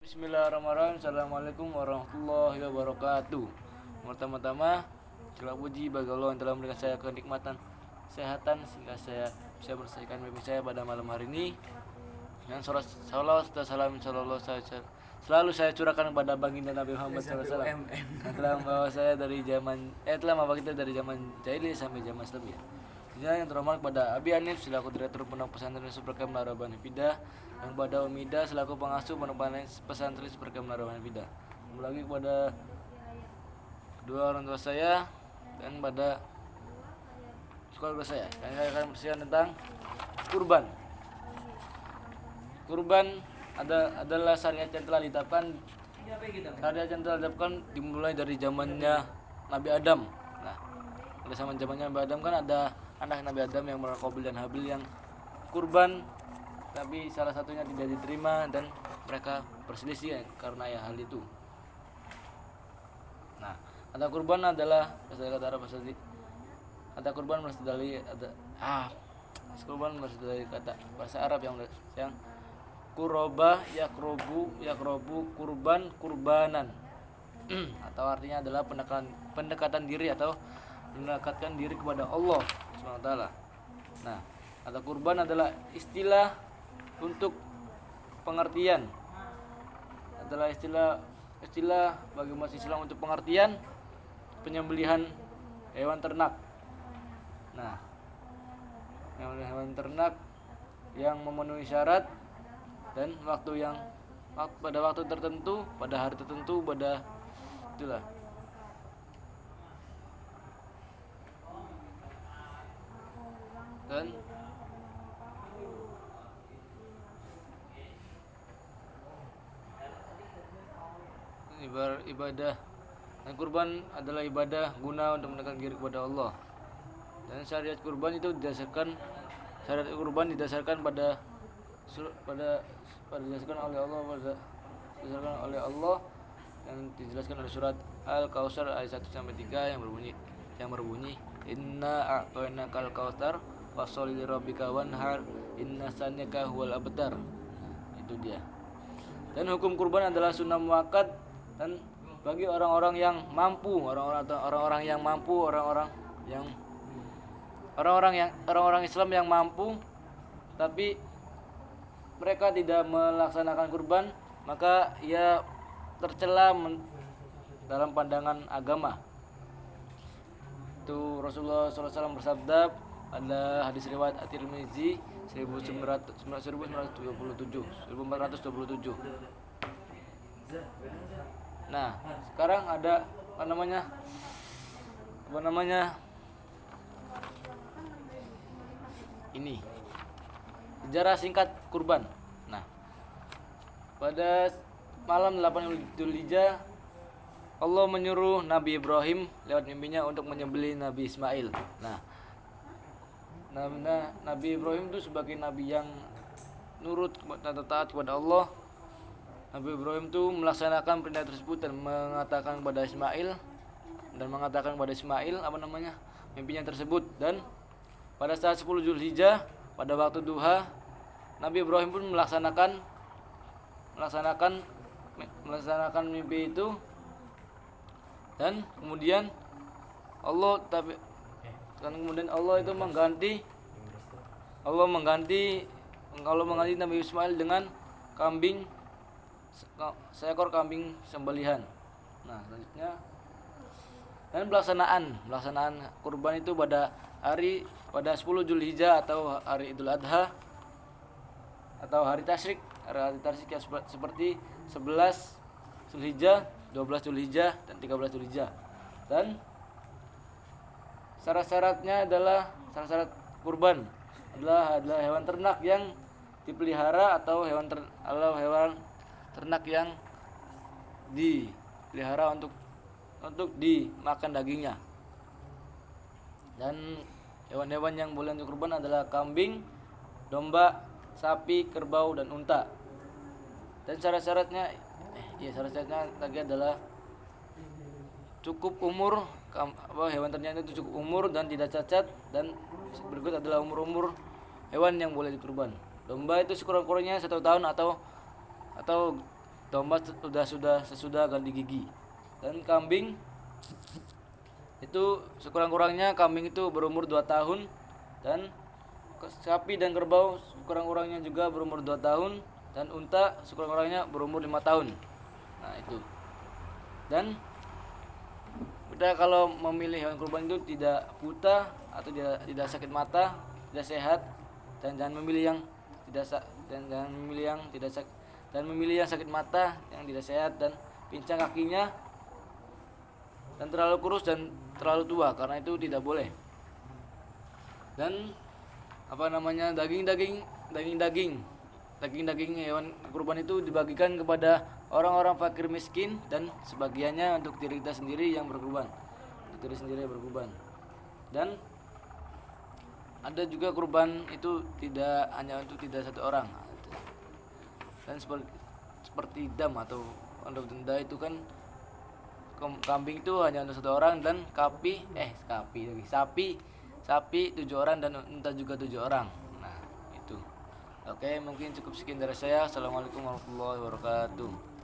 Bismillahirrahmanirrahim. Assalamualaikum warahmatullahi wabarakatuh. Pertama-tama, segala puji bagi Allah yang telah memberikan saya kenikmatan kesehatan sehingga saya bisa menyelesaikan mimpi saya pada malam hari ini. Dan salawat dan salam selalu saya curahkan kepada baginda Nabi Muhammad SAW yang telah membawa saya dari telah membawa kita dari zaman jahiliyah sampai zaman Islam ya. Yang terhormat kepada Abi Hanif selaku Direktur Pondok Pesantren Supreme Naraban Hafida, dan kepada Umida selaku pengasuh Pondok Pesantren Supreme Naraban Hafida. Lagi kepada kedua orang tua saya dan pada keluarga saya. Dan saya akan berbicara tentang kurban. Kurban adalah syariat yang telah ditetapkan. Syariat yang telah ditetapkan dimulai dari zamannya Nabi Adam. Nah, pada zamannya Nabi Adam kan ada anak Nabi Adam yang bernama Qabil dan Habil yang kurban, tapi salah satunya tidak diterima dan mereka berselisih karena hal itu. Nah, kata kurban adalah kata Arab kata kurban berasal dari kurban berasal dari kata bahasa Arab yang kuroba yakrobu kurban kurbanan atau artinya adalah pendekatan diri atau mendekatkan diri kepada Allah SWT. Nah, kata kurban adalah istilah untuk pengertian, adalah istilah bagi umat Islam untuk pengertian penyembelihan hewan ternak. Nah, hewan ternak yang memenuhi syarat dan pada waktu tertentu, pada hari tertentu, pada itulah. Dan ibadah dan kurban adalah ibadah guna untuk mendekatkan diri kepada Allah. Dan syariat kurban didasarkan oleh Allah yang dijelaskan oleh surat Al-Kautsar ayat 1 sampai 3 yang berbunyi Inna a'tainakal kautsar fasholli lirabbika wanhar inna saniyaka huwal abtar. Itu dia. Dan hukum kurban adalah sunnah muakkad dan bagi orang-orang yang mampu, orang-orang Islam yang mampu tapi mereka tidak melaksanakan kurban, maka ia tercela dalam pandangan agama. Itu Rasulullah SAW bersabda, ada hadis riwayat At-Tirmizi 1427. Nah, sekarang ada apa namanya ini sejarah singkat kurban. Nah, pada malam 8 Dzulhijjah Allah menyuruh Nabi Ibrahim lewat mimpinya untuk menyembelih Nabi Ismail. Nah, Nabi Ibrahim itu sebagai nabi yang nurut dan taat kepada Allah. Nabi Ibrahim itu melaksanakan perintah tersebut dan mengatakan kepada Ismail mimpinya tersebut. Dan pada saat 10 Dzulhijjah pada waktu duha Nabi Ibrahim pun melaksanakan mimpi itu. Dan kemudian Allah itu mengganti Nabi Ismail dengan seekor kambing sembelihan. Nah, selanjutnya dan pelaksanaan kurban itu pada 10 Dzulhijjah atau hari Idul Adha atau hari tasyrik seperti 11 Dzulhijjah, 12 Dzulhijjah dan 13 Dzulhijjah. Dan syarat kurban adalah hewan ternak yang dipelihara atau hewan ternak yang dipelihara untuk dimakan dagingnya. Dan hewan-hewan yang boleh untuk kurban adalah kambing, domba, sapi, kerbau dan unta. Dan syarat-syaratnya tadi adalah cukup umur, hewan ternak itu cukup umur dan tidak cacat. Dan berikut adalah umur hewan yang boleh dikurban. Domba itu sekurang-kurangnya 1 tahun atau domba sudah sesudah ganti gigi. Dan kambing itu sekurang-kurangnya kambing itu berumur 2 tahun, dan sapi dan kerbau sekurang-kurangnya juga berumur 2 tahun, dan unta sekurang-kurangnya berumur 5 tahun. Nah, itu. Dan kita kalau memilih hewan kurban itu tidak buta atau tidak sakit mata, tidak sehat, dan jangan memilih yang jangan memilih yang tidak sakit, dan memilih yang sakit mata, yang tidak sehat, dan pincang kakinya, dan terlalu kurus dan terlalu tua, karena itu tidak boleh. Dan daging hewan kurban itu dibagikan kepada orang-orang fakir miskin, dan sebagiannya untuk diri kita sendiri yang berkurban, untuk diri sendiri yang berkurban. Dan ada juga kurban itu tidak hanya untuk tidak satu orang, dan seperti dam atau untuk denda itu kan, kambing itu hanya untuk satu orang, dan sapi 7 orang, dan unta juga 7 orang. Nah, itu. Oke, mungkin cukup sekian dari saya. Assalamualaikum warahmatullahi wabarakatuh.